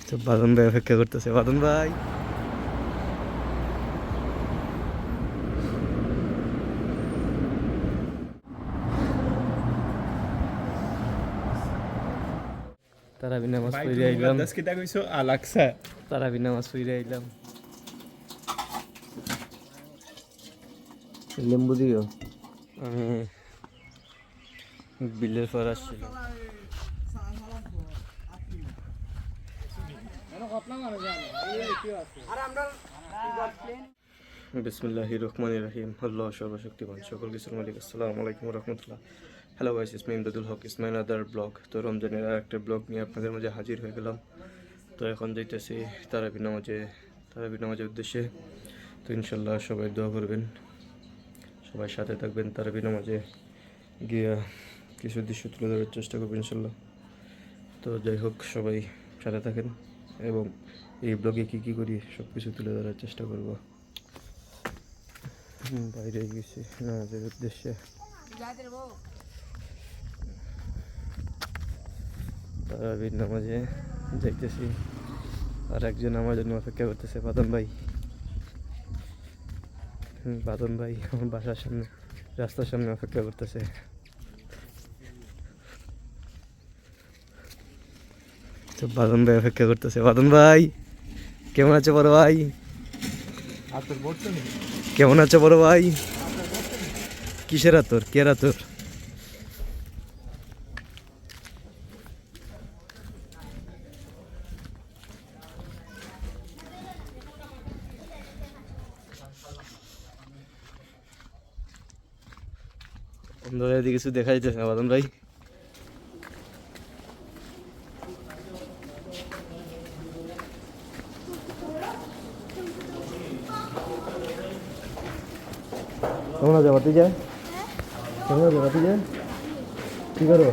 তো বাদন ভাই অপেক্ষা করতেছে। বাদন ভাই তারাবি নামাজ পড়ে আইলাম। তারাবি নামাজ পড়ে আইলাম। লেম্বু দিও। আমি বিলের পর আসছিলাম। বিসমিল্লাহির রহমানির রহিম। আল্লাহ সর্বশক্তিমান সকল কিছুর মালিক। আসসালামু আলাইকুম রহমতুল্লাহ। হ্যালো গাইস, ইসমি ইমদাদুল হক, ইসমাই আদার ব্লগ। তো রমজানের আর একটা ব্লগ নিয়ে আপনাদের মাঝে হাজির হয়ে গেলাম। তো এখন যাইতেছি তারাবি নামাজের উদ্দেশ্যে। তো ইনশাল্লাহ সবাই দোয়া করবেন, সবাই সাথে থাকবেন। তারাবি নামাজে গিয়া কিছু দৃশ্য তুলে ধরার চেষ্টা করবেন ইনশাল্লাহ। তো যাই হোক, সবাই সাথে থাকেন এবং এই ব্লগে কী কী করি সব কিছু তুলে ধরার চেষ্টা করব। বাইরে গেছি নামাজের উদ্দেশ্যে। তারাবির নামাজে যাইতেছি, আর একজন আমার জন্য অপেক্ষা করতেছে, বাদন ভাই আমার বাসার সামনে, রাস্তার সামনে অপেক্ষা করতেছে। তো বাদন ভাই অপেক্ষা করতেছে। বাদন ভাই কেমন আছে বড় ভাই? কেমন আছে বড় ভাই? কিসের আতর? কে আতর? অন্ধকারের দিকে কিছু দেখা যাইতেছে না বাদন ভাই। কেমন আছে বাতি যায়? কেমন আছে বাতি যায়? কি করো?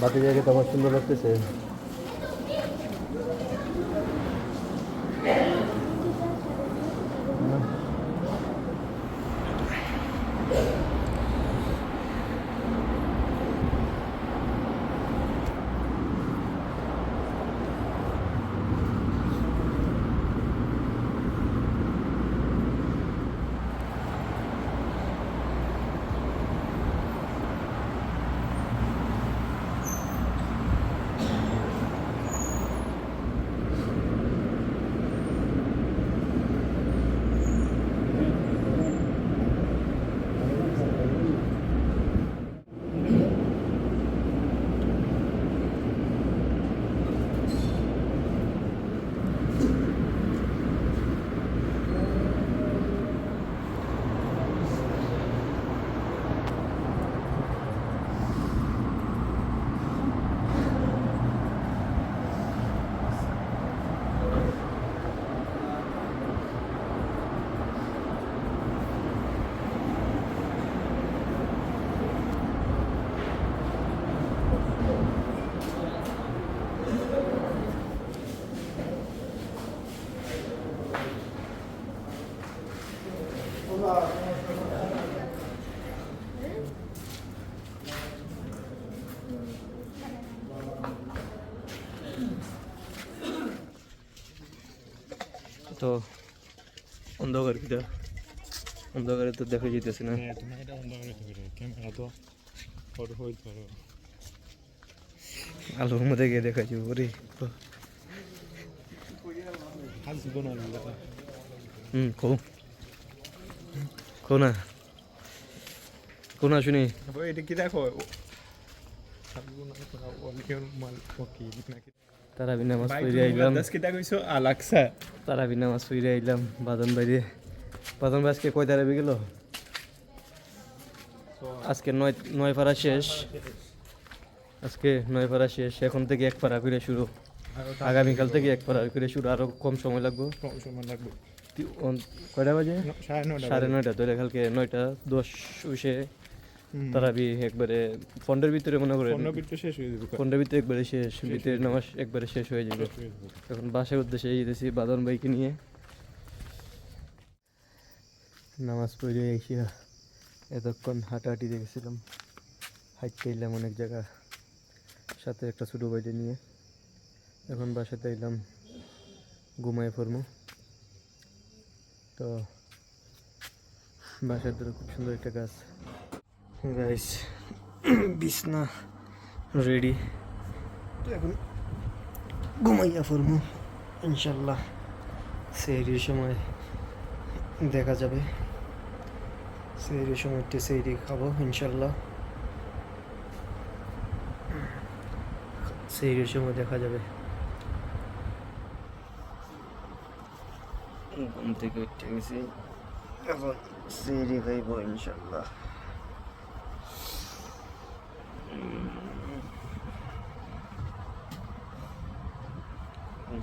বাতি জায়গায় তো আমার সুন্দর লাগতেছে। তো অন্ধকারে তো দেখা যেতেছে না। আলোর মধ্যে গিয়ে দেখা যাবে। ওরে কোনা কোনা শুনি। এটা কি দেখো, তারাবি নামাজ পড়ে আইলাম। তারাবি নামাজ পড়ে আইলাম বাদন বাইরে। বাদন ভাই আজকে কয় তারাবি গেল? আজকে নয় পারা শেষ। এখন থেকে এক পারা করে শুরু। আগামীকাল থেকে এক পারা করে শুরু। আরো কম সময় লাগবে। কয়টা বাজে? 9:30 ধরে কালকে 9:10 উঠে তারাবি একবারে ফন্ডের ভিতরে মনে করে 15 ভিতরে একবারে শেষ। ভিতরে নামাজ একবারে শেষ হয়ে যাবে। এখন বাসার উদ্দেশ্যে যেতেছি বাদন ভাইকে নিয়ে। নামাজ পড়ে এসে এতক্ষণ হাঁটাহাঁটি দেখেছিলাম, হাঁটতে এলাম অনেক জায়গা, সাথে একটা ছোটো ভাইকে নিয়ে। এখন বাসাতে এলাম, ঘুমায় পড়বো। তো বাসার ধরে খুব সুন্দর একটা গাছ। গাইস বিছনা রেডি, তো এখন ঘুমাইয়া পড়বো ইনশাল্লাহ। সেহরির সময় দেখা যাবে, সেহরির সময় একটু সেহরি খাবো ইনশাল্লাহ। সেহরির সময় দেখা যাবে। ঘুম থেকে উঠে গেছি, এখন সেহরি খাইব ইনশাল্লাহ।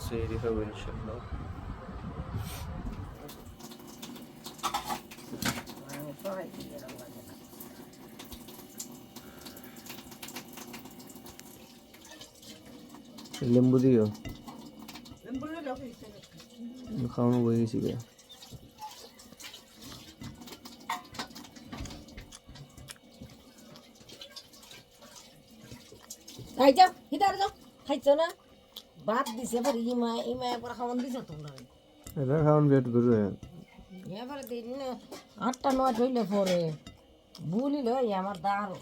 সেহরি খাবো ইনশাল্লাহ। লেম্বু দিও, খাওয়ানো বই গেছি গে। খাইছো হিদার যাও, খাইছো না? ভাত দিছে এবার ইমা একবার খাওয়ান দিছে তোমরা। এটা খাওয়ান পেট ধরে এবারে দিন 8টা 9 হইলে পরে বুলিল আমার দাঁড়ো।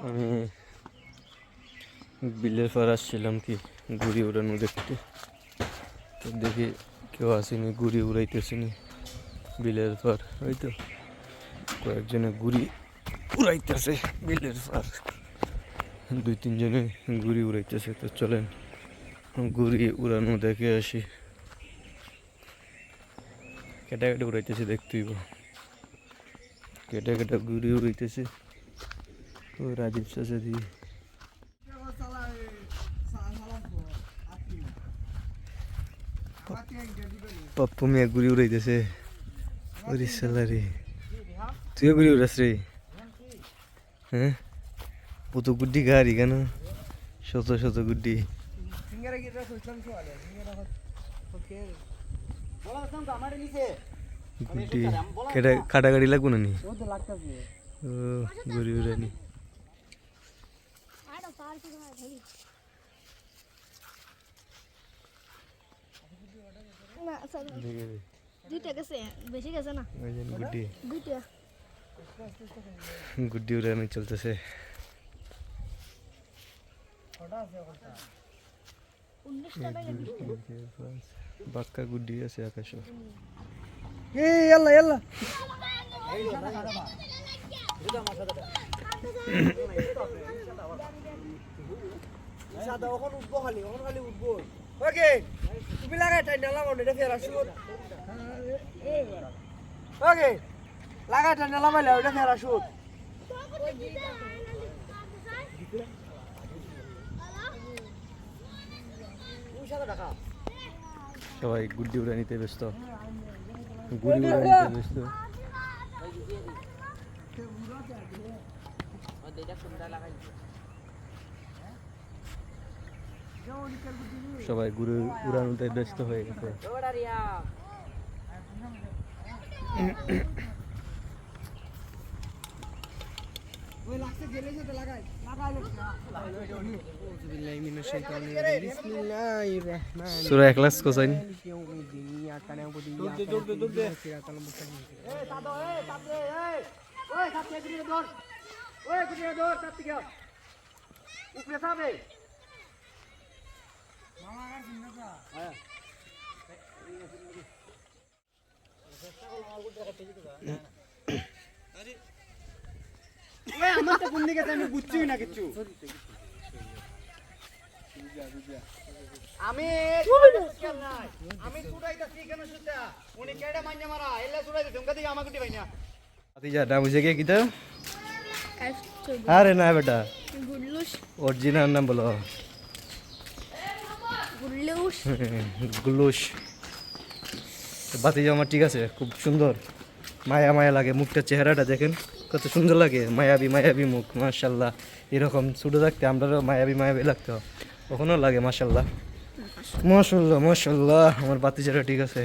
আমি বিলের পার আসছিলাম কি ঘুড়ি উড়ানো দেখতে, তো দেখি কেউ আসেনি, ঘুড়ি উড়াইতেছিনি বিলের পার। ওই তো কয়েকজনে ঘুড়ি উড়াইতেছে বিলের পার, 2-3 জনে ঘুড়ি উড়াইতেছে। তো চলেন ঘুড়ি উড়ানো দেখে আসি। কেটা কেটে উড়াইতেছে দেখতেই, কেটা কেটা ঘুড়ি উড়াইতেছে। ও রাজীব চাচা দিয়ে পাপ্পু মিয়া ঘুড়ি উড়াইতেছে। ওরে সালারে, তুইও ঘুড়ি উড়াস রে? হ্যাঁ, কত গুড্ডি গাড়ি কেন, শত শত গুড্ডি। গুড্ডি কেটা কাটা গাড়ি লাগবো না নি? ও ঘুড়ি উড়ানি। গুড্ডি উড়ানি চলতেছে। বাক্কা গুড্ডি আছে আকাশ। তুমি লাগাই টাইম না লাগাও এটা ফের আসুন। ওকে লাগাই টাইম না লাগাইলে ওটা ফের আসুন। সবাই গুড্ডি উড়ানিতে ব্যস্ত, গুড়ি উড়ানিতে ব্যস্ত। সবাই ঘুরে উড়ানোতে ব্যস্ত হয়ে গেছে। সূরা ইখলাস কোসাইন। আমার তো কোন দিকে আমি বুঝছি না কিছু। আমি ছুটাইতাছি কেন সুতা উনি কেডা মাইনা মারা এলা ছুটাইতে তুমি কদি আমাকে দিবাই না। ভাতিজা নাম বুঝে কে কিতা? আরে না বেটা, গুল্লুস। অরিজিনাল নাম বলো। গুল্লুস। গুলুস। ভাতিজা আমার ঠিক আছে, খুব সুন্দর, মায়া মায়া লাগে। মুখটা চেহারাটা দেখেন কত সুন্দর লাগে, মায়াবী মায়াবী মুখ, মাশাল্লাহ। এরকম ছোটো থাকতে আমরাও মায়াবী মায়াবী লাগতো, কখনো লাগে। মাশাল্লাহ মাশাল্লাহ মাশাল্লাহ, আমার ভাতিজাটা ঠিক আছে।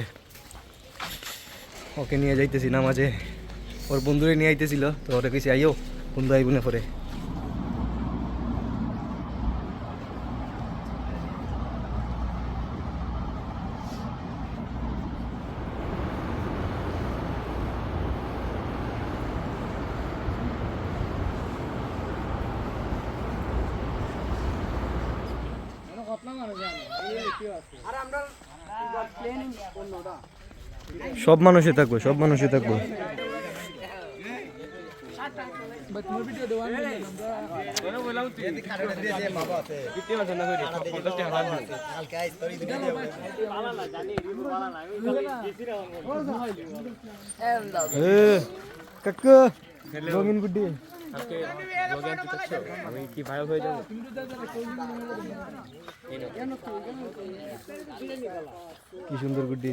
ওকে নিয়ে যাইতেছি নামাজে, ওর বন্ধুরে নিয়ে আইতেছিল, তো ওরা কিছু আইও বন্ধু আইব না পরে। সব মানুষই থাকবো, সব মানুষই থাকবো। কাকু রঙিন গুড্ডি আমি কি ভাইরাল হয়ে যাবো? কি সুন্দর গুড্ডি,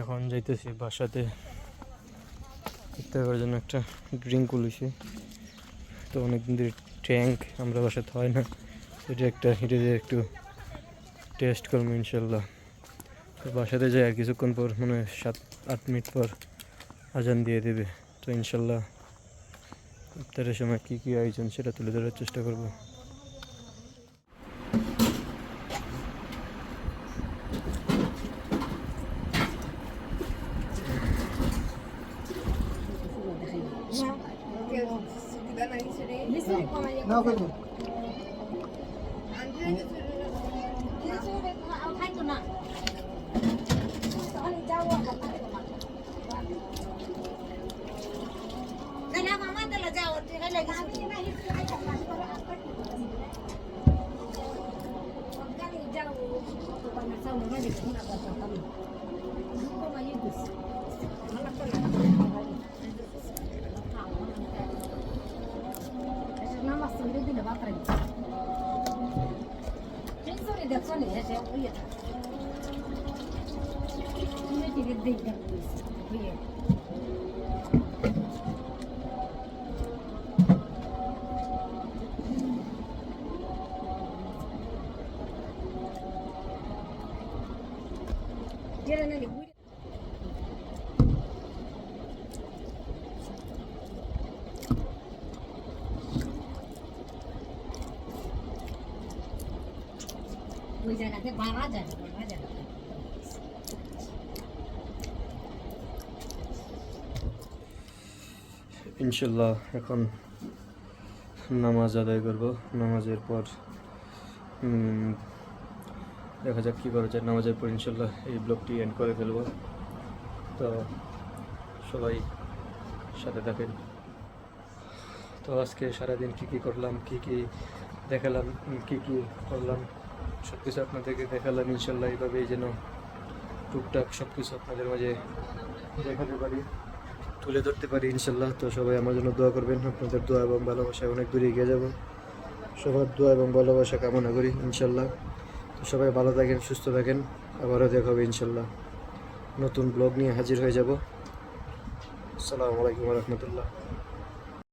এখন যাইতেছি বাসাতে ইফতারের জন্য একটা ড্রিঙ্ক খুলেছি, তো অনেকদিন ধরে ট্যাঙ্ক আমরা বাসাতে হয় না, এটা দিয়ে একটু টেস্ট করবো ইনশাল্লাহ। তো বাসাতে যাই আর কিছুক্ষণ পর, মানে 7-8 মিনিট পর আজান দিয়ে দেবে, তো ইনশাল্লাহ ইফতারের সময় কী কী আয়োজন সেটা তুলে ধরার চেষ্টা করব। ওই জায়গাতে বাড়া যায় না। ইনশাল্লাহ এখন নামাজ আদায় করব, নামাজের পর দেখা যাক কী করা যায়। নামাজের পর ইনশাল্লাহ এই ব্লগটি এন্ড করে ফেলবো, তো সবাই সাথে থাকেন। তো আজকে সারাদিন কী কী করলাম, কী কী দেখালাম, কী কী করলাম সব কিছু আপনাদেরকে দেখালাম। ইনশাল্লাহ এইভাবেই যেন টুকটাক সব কিছু আপনাদের মাঝে দেখাতে পারি, তুলে ধরতে পারি ইনশাল্লাহ। তো সবাই আমার জন্য দোয়া করবেন, আপনাদের দোয়া এবং ভালোবাসায় অনেক দূরে এগিয়ে যাব। সবার দোয়া এবং ভালোবাসা কামনা করি ইনশাল্লাহ। তো সবাই ভালো থাকেন, সুস্থ থাকেন, আবারও দেখা হবে ইনশাল্লাহ। নতুন ব্লগ নিয়ে হাজির হয়ে যাব। আসসালামু আলাইকুম ওয়া রাহমাতুল্লাহ।